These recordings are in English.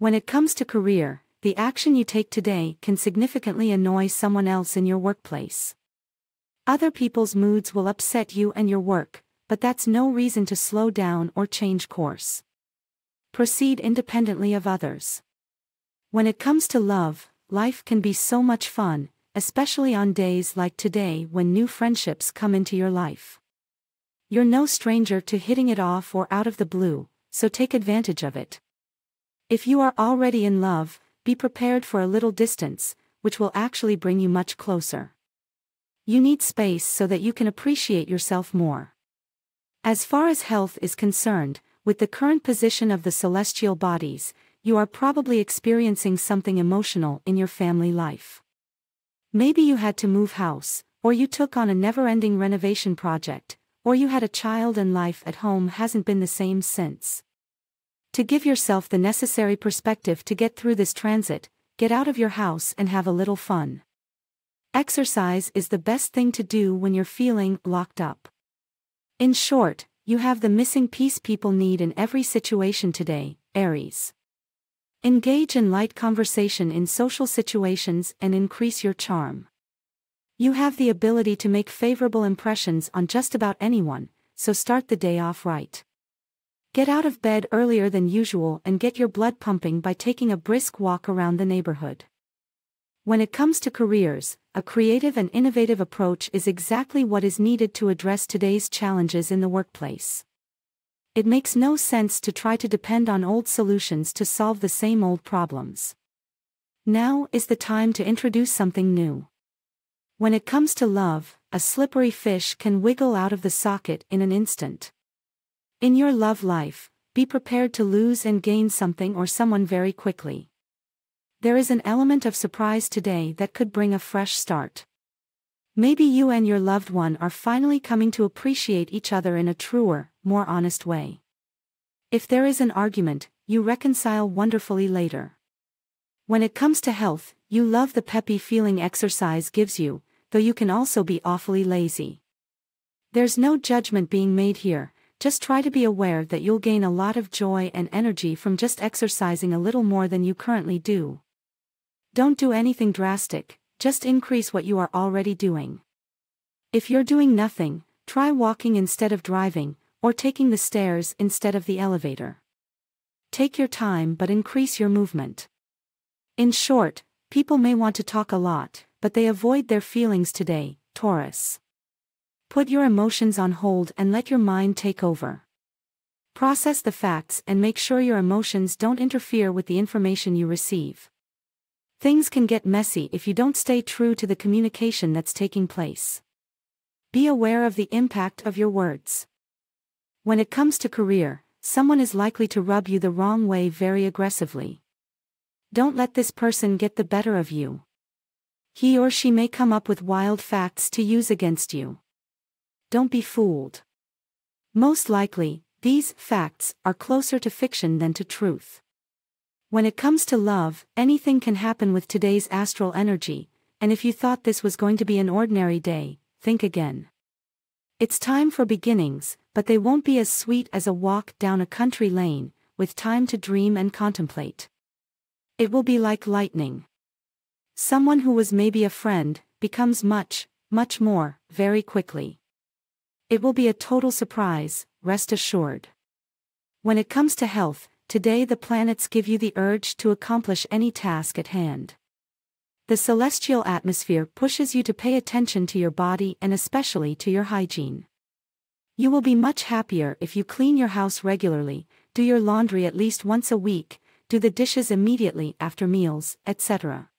When it comes to career, the action you take today can significantly annoy someone else in your workplace. Other people's moods will upset you and your work, but that's no reason to slow down or change course. Proceed independently of others. When it comes to love, life can be so much fun, especially on days like today when new friendships come into your life. You're no stranger to hitting it off or out of the blue, so take advantage of it. If you are already in love, be prepared for a little distance, which will actually bring you much closer. You need space so that you can appreciate yourself more. As far as health is concerned, with the current position of the celestial bodies, you are probably experiencing something emotional in your family life. Maybe you had to move house, or you took on a never-ending renovation project, or you had a child and life at home hasn't been the same since. To give yourself the necessary perspective to get through this transit, get out of your house and have a little fun. Exercise is the best thing to do when you're feeling locked up. In short, you have the missing piece people need in every situation today, Aries. Engage in light conversation in social situations and increase your charm. You have the ability to make favorable impressions on just about anyone, so start the day off right. Get out of bed earlier than usual and get your blood pumping by taking a brisk walk around the neighborhood. When it comes to careers, a creative and innovative approach is exactly what is needed to address today's challenges in the workplace. It makes no sense to try to depend on old solutions to solve the same old problems. Now is the time to introduce something new. When it comes to love, a slippery fish can wiggle out of the socket in an instant. In your love life, be prepared to lose and gain something or someone very quickly. There is an element of surprise today that could bring a fresh start. Maybe you and your loved one are finally coming to appreciate each other in a truer, more honest way. If there is an argument, you reconcile wonderfully later. When it comes to health, you love the peppy feeling exercise gives you, though you can also be awfully lazy. There's no judgment being made here, just try to be aware that you'll gain a lot of joy and energy from just exercising a little more than you currently do. Don't do anything drastic, just increase what you are already doing. If you're doing nothing, try walking instead of driving, or taking the stairs instead of the elevator. Take your time but increase your movement. In short, people may want to talk a lot, but they avoid their feelings today, Taurus. Put your emotions on hold and let your mind take over. Process the facts and make sure your emotions don't interfere with the information you receive. Things can get messy if you don't stay true to the communication that's taking place. Be aware of the impact of your words. When it comes to career, someone is likely to rub you the wrong way very aggressively. Don't let this person get the better of you. He or she may come up with wild facts to use against you. Don't be fooled. Most likely, these facts are closer to fiction than to truth. When it comes to love, anything can happen with today's astral energy, and if you thought this was going to be an ordinary day, think again. It's time for beginnings, but they won't be as sweet as a walk down a country lane, with time to dream and contemplate. It will be like lightning. Someone who was maybe a friend, becomes much, much more, very quickly. It will be a total surprise, rest assured. When it comes to health, today the planets give you the urge to accomplish any task at hand. The celestial atmosphere pushes you to pay attention to your body and especially to your hygiene. You will be much happier if you clean your house regularly, do your laundry at least once a week, do the dishes immediately after meals, etc.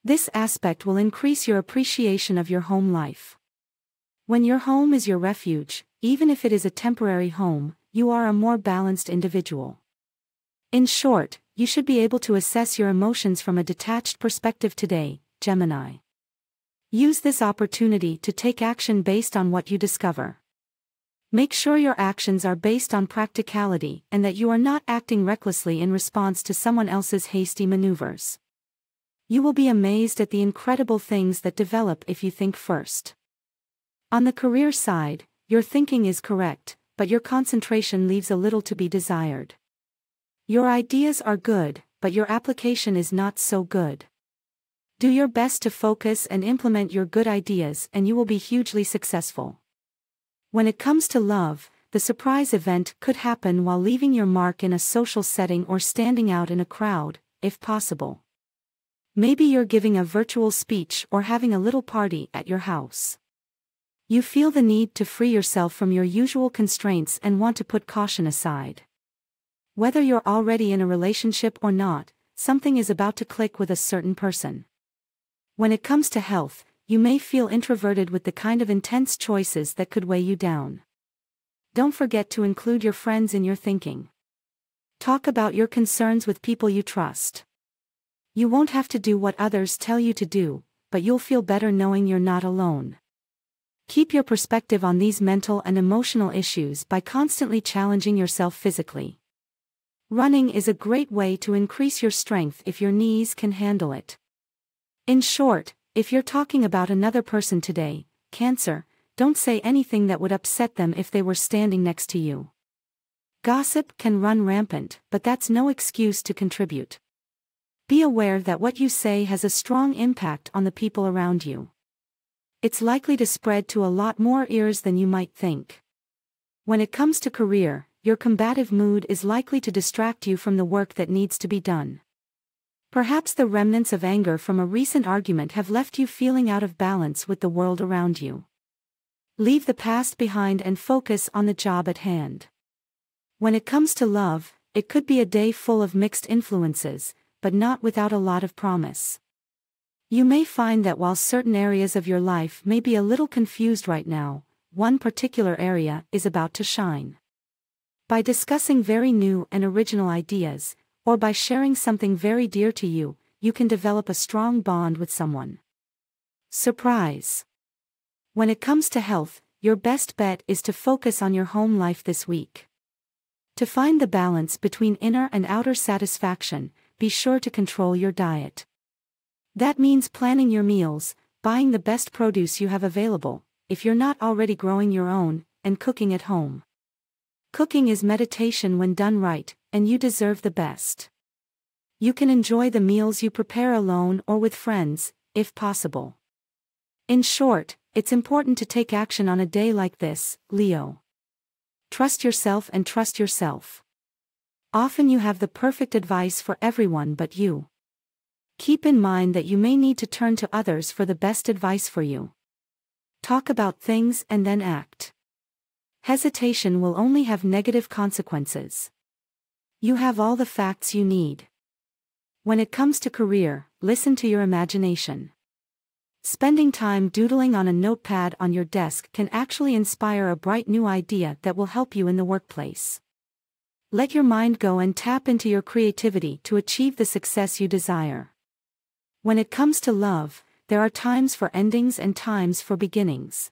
This aspect will increase your appreciation of your home life. When your home is your refuge, even if it is a temporary home, you are a more balanced individual. In short, you should be able to assess your emotions from a detached perspective today, Gemini. Use this opportunity to take action based on what you discover. Make sure your actions are based on practicality and that you are not acting recklessly in response to someone else's hasty maneuvers. You will be amazed at the incredible things that develop if you think first. On the career side, your thinking is correct, but your concentration leaves a little to be desired. Your ideas are good, but your application is not so good. Do your best to focus and implement your good ideas and you will be hugely successful. When it comes to love, the surprise event could happen while leaving your mark in a social setting or standing out in a crowd, if possible. Maybe you're giving a virtual speech or having a little party at your house. You feel the need to free yourself from your usual constraints and want to put caution aside. Whether you're already in a relationship or not, something is about to click with a certain person. When it comes to health, you may feel introverted with the kind of intense choices that could weigh you down. Don't forget to include your friends in your thinking. Talk about your concerns with people you trust. You won't have to do what others tell you to do, but you'll feel better knowing you're not alone. Keep your perspective on these mental and emotional issues by constantly challenging yourself physically. Running is a great way to increase your strength if your knees can handle it. In short, if you're talking about another person today, Cancer, don't say anything that would upset them if they were standing next to you. Gossip can run rampant, but that's no excuse to contribute. Be aware that what you say has a strong impact on the people around you. It's likely to spread to a lot more ears than you might think. When it comes to career, your combative mood is likely to distract you from the work that needs to be done. Perhaps the remnants of anger from a recent argument have left you feeling out of balance with the world around you. Leave the past behind and focus on the job at hand. When it comes to love, it could be a day full of mixed influences, but not without a lot of promise. You may find that while certain areas of your life may be a little confused right now, one particular area is about to shine. By discussing very new and original ideas, or by sharing something very dear to you, you can develop a strong bond with someone. Surprise! When it comes to health, your best bet is to focus on your home life this week. To find the balance between inner and outer satisfaction, be sure to control your diet. That means planning your meals, buying the best produce you have available, if you're not already growing your own, and cooking at home. Cooking is meditation when done right, and you deserve the best. You can enjoy the meals you prepare alone or with friends, if possible. In short, it's important to take action on a day like this, Leo. Trust yourself and trust yourself. Often you have the perfect advice for everyone but you. Keep in mind that you may need to turn to others for the best advice for you. Talk about things and then act. Hesitation will only have negative consequences. You have all the facts you need. When it comes to career, listen to your imagination. Spending time doodling on a notepad on your desk can actually inspire a bright new idea that will help you in the workplace. Let your mind go and tap into your creativity to achieve the success you desire. When it comes to love, there are times for endings and times for beginnings.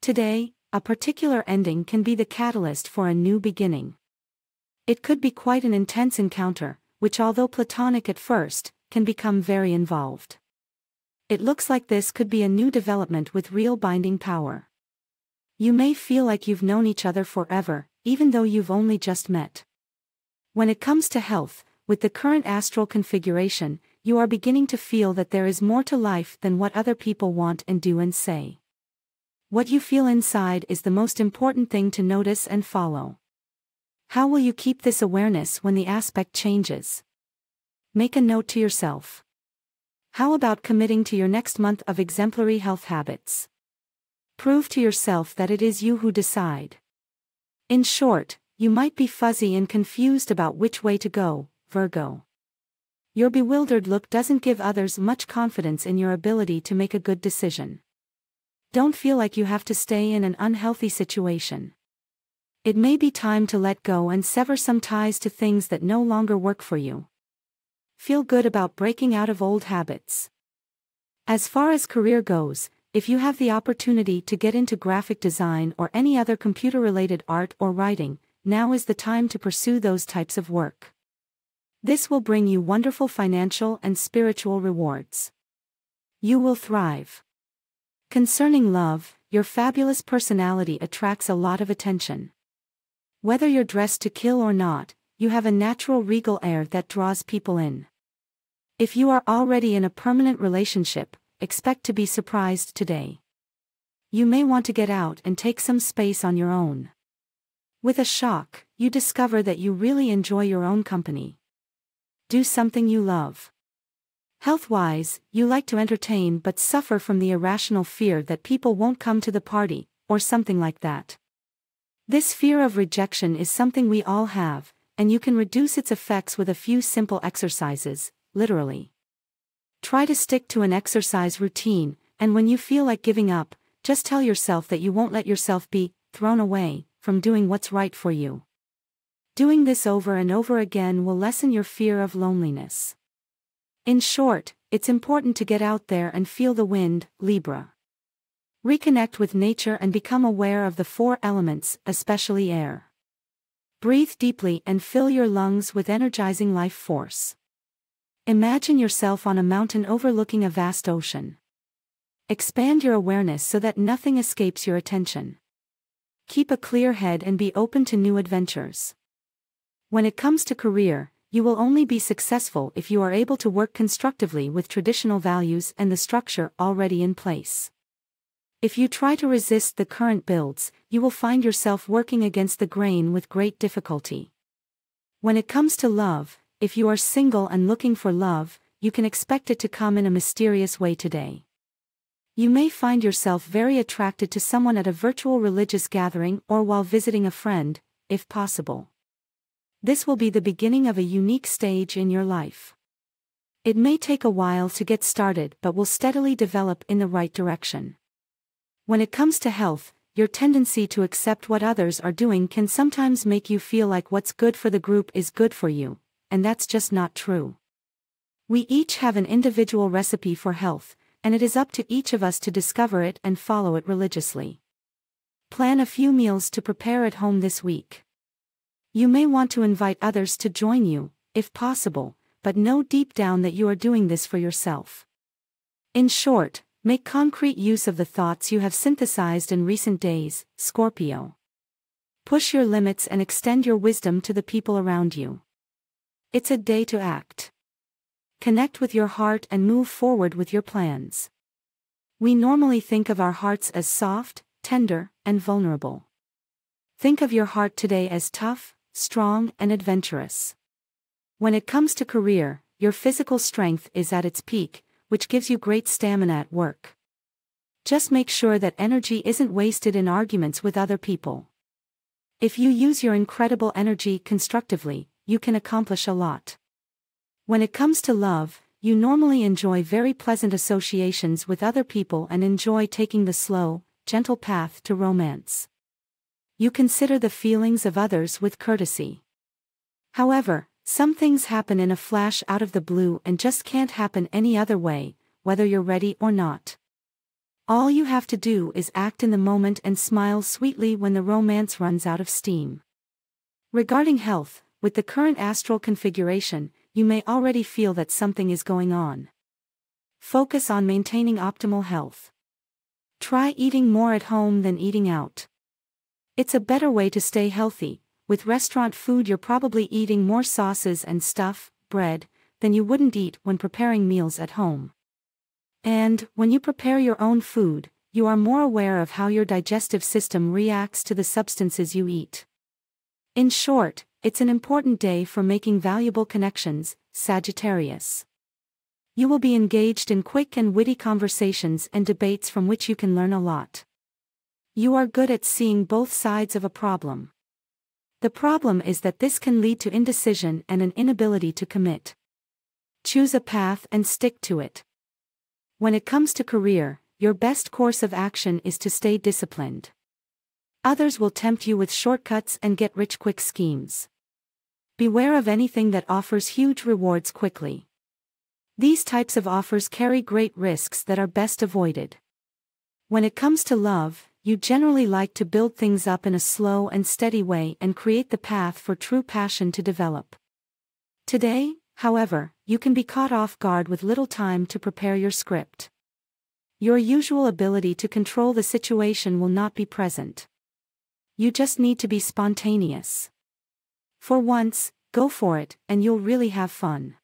Today, a particular ending can be the catalyst for a new beginning. It could be quite an intense encounter, which although platonic at first, can become very involved. It looks like this could be a new development with real binding power. You may feel like you've known each other forever, even though you've only just met. When it comes to health, with the current astral configuration, you are beginning to feel that there is more to life than what other people want and do and say. What you feel inside is the most important thing to notice and follow. How will you keep this awareness when the aspect changes? Make a note to yourself. How about committing to your next month of exemplary health habits? Prove to yourself that it is you who decide. In short, you might be fuzzy and confused about which way to go, Virgo. Your bewildered look doesn't give others much confidence in your ability to make a good decision. Don't feel like you have to stay in an unhealthy situation. It may be time to let go and sever some ties to things that no longer work for you. Feel good about breaking out of old habits. As far as career goes, if you have the opportunity to get into graphic design or any other computer-related art or writing, now is the time to pursue those types of work. This will bring you wonderful financial and spiritual rewards. You will thrive. Concerning love, your fabulous personality attracts a lot of attention. Whether you're dressed to kill or not, you have a natural regal air that draws people in. If you are already in a permanent relationship, expect to be surprised today. You may want to get out and take some space on your own. With a shock, you discover that you really enjoy your own company. Do something you love. Health-wise, you like to entertain but suffer from the irrational fear that people won't come to the party, or something like that. This fear of rejection is something we all have, and you can reduce its effects with a few simple exercises, literally. Try to stick to an exercise routine, and when you feel like giving up, just tell yourself that you won't let yourself be thrown away from doing what's right for you. Doing this over and over again will lessen your fear of loneliness. In short, it's important to get out there and feel the wind, Libra. Reconnect with nature and become aware of the 4 elements, especially air. Breathe deeply and fill your lungs with energizing life force. Imagine yourself on a mountain overlooking a vast ocean. Expand your awareness so that nothing escapes your attention. Keep a clear head and be open to new adventures. When it comes to career, you will only be successful if you are able to work constructively with traditional values and the structure already in place. If you try to resist the current builds, you will find yourself working against the grain with great difficulty. When it comes to love, if you are single and looking for love, you can expect it to come in a mysterious way today. You may find yourself very attracted to someone at a virtual religious gathering or while visiting a friend, if possible. This will be the beginning of a unique stage in your life. It may take a while to get started but will steadily develop in the right direction. When it comes to health, your tendency to accept what others are doing can sometimes make you feel like what's good for the group is good for you, and that's just not true. We each have an individual recipe for health, and it is up to each of us to discover it and follow it religiously. Plan a few meals to prepare at home this week. You may want to invite others to join you, if possible, but know deep down that you are doing this for yourself. In short, make concrete use of the thoughts you have synthesized in recent days, Scorpio. Push your limits and extend your wisdom to the people around you. It's a day to act. Connect with your heart and move forward with your plans. We normally think of our hearts as soft, tender, and vulnerable. Think of your heart today as tough, strong, and adventurous. When it comes to career, your physical strength is at its peak, which gives you great stamina at work. Just make sure that energy isn't wasted in arguments with other people. If you use your incredible energy constructively, you can accomplish a lot. When it comes to love, you normally enjoy very pleasant associations with other people and enjoy taking the slow, gentle path to romance. You consider the feelings of others with courtesy. However, some things happen in a flash out of the blue and just can't happen any other way, whether you're ready or not. All you have to do is act in the moment and smile sweetly when the romance runs out of steam. Regarding health, with the current astral configuration, you may already feel that something is going on. Focus on maintaining optimal health. Try eating more at home than eating out. It's a better way to stay healthy. With restaurant food you're probably eating more sauces and stuff, bread, than you wouldn't eat when preparing meals at home. And, when you prepare your own food, you are more aware of how your digestive system reacts to the substances you eat. In short, it's an important day for making valuable connections, Sagittarius. You will be engaged in quick and witty conversations and debates from which you can learn a lot. You are good at seeing both sides of a problem. The problem is that this can lead to indecision and an inability to commit. Choose a path and stick to it. When it comes to career, your best course of action is to stay disciplined. Others will tempt you with shortcuts and get-rich-quick schemes. Beware of anything that offers huge rewards quickly. These types of offers carry great risks that are best avoided. When it comes to love, you generally like to build things up in a slow and steady way and create the path for true passion to develop. Today, however, you can be caught off guard with little time to prepare your script. Your usual ability to control the situation will not be present. You just need to be spontaneous. For once, Go for it, and you'll really have fun.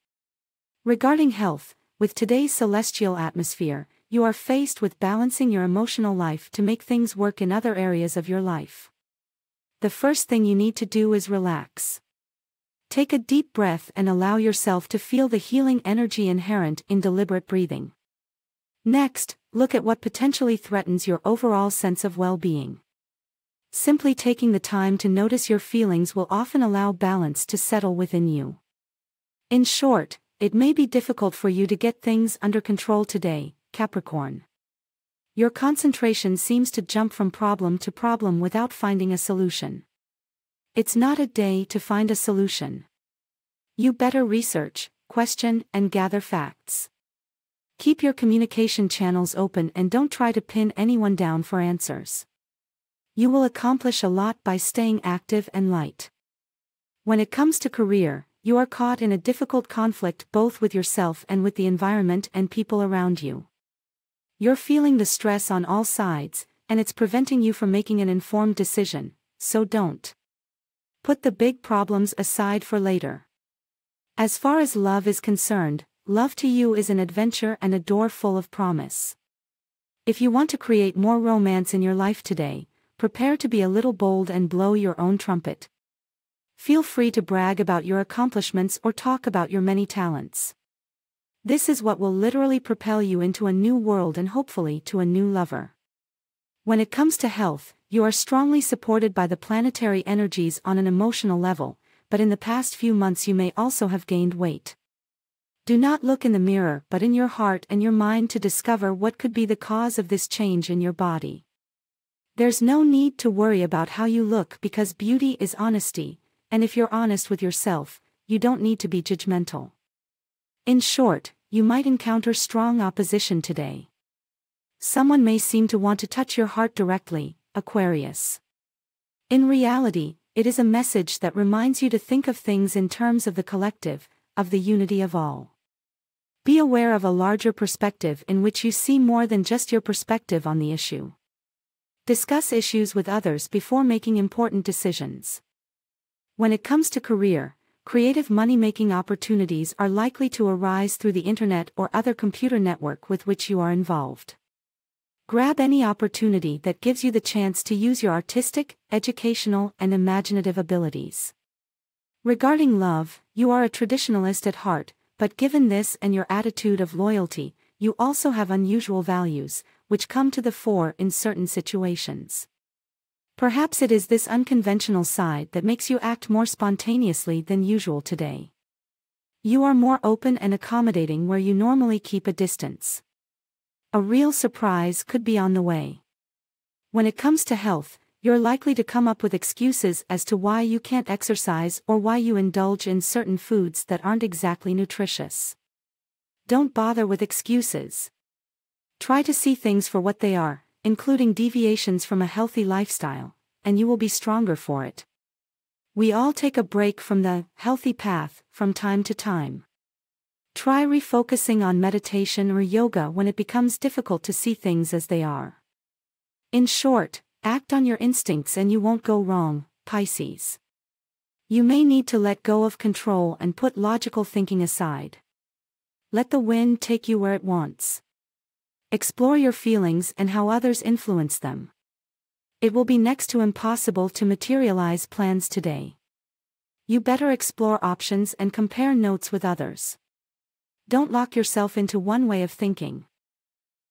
Regarding health, with today's celestial atmosphere, you are faced with balancing your emotional life to make things work in other areas of your life. The first thing you need to do is relax. Take a deep breath and allow yourself to feel the healing energy inherent in deliberate breathing. Next, look at what potentially threatens your overall sense of well-being. Simply taking the time to notice your feelings will often allow balance to settle within you. In short, it may be difficult for you to get things under control today, Capricorn. Your concentration seems to jump from problem to problem without finding a solution. It's not a day to find a solution. You better research, question, and gather facts. Keep your communication channels open and don't try to pin anyone down for answers. You will accomplish a lot by staying active and light. When it comes to career, you are caught in a difficult conflict both with yourself and with the environment and people around you. You're feeling the stress on all sides, and it's preventing you from making an informed decision, so don't. Put the big problems aside for later. As far as love is concerned, love to you is an adventure and a door full of promise. If you want to create more romance in your life today, prepare to be a little bold and blow your own trumpet. Feel free to brag about your accomplishments or talk about your many talents. This is what will literally propel you into a new world and hopefully to a new lover. When it comes to health, you are strongly supported by the planetary energies on an emotional level, but in the past few months you may also have gained weight. Do not look in the mirror but in your heart and your mind to discover what could be the cause of this change in your body. There's no need to worry about how you look because beauty is honesty, and if you're honest with yourself, you don't need to be judgmental. In short, you might encounter strong opposition today. Someone may seem to want to touch your heart directly, Aquarius. In reality, it is a message that reminds you to think of things in terms of the collective, of the unity of all. Be aware of a larger perspective in which you see more than just your perspective on the issue. Discuss issues with others before making important decisions. When it comes to career, creative money-making opportunities are likely to arise through the internet or other computer network with which you are involved. Grab any opportunity that gives you the chance to use your artistic, educational, and imaginative abilities. Regarding love, you are a traditionalist at heart, but given this and your attitude of loyalty, you also have unusual values, which come to the fore in certain situations. Perhaps it is this unconventional side that makes you act more spontaneously than usual today. You are more open and accommodating where you normally keep a distance. A real surprise could be on the way. When it comes to health, you're likely to come up with excuses as to why you can't exercise or why you indulge in certain foods that aren't exactly nutritious. Don't bother with excuses. Try to see things for what they are, including deviations from a healthy lifestyle, and you will be stronger for it. We all take a break from the healthy path from time to time. Try refocusing on meditation or yoga when it becomes difficult to see things as they are. In short, act on your instincts and you won't go wrong, Pisces. You may need to let go of control and put logical thinking aside. Let the wind take you where it wants. Explore your feelings and how others influence them. It will be next to impossible to materialize plans today. You better explore options and compare notes with others. Don't lock yourself into one way of thinking.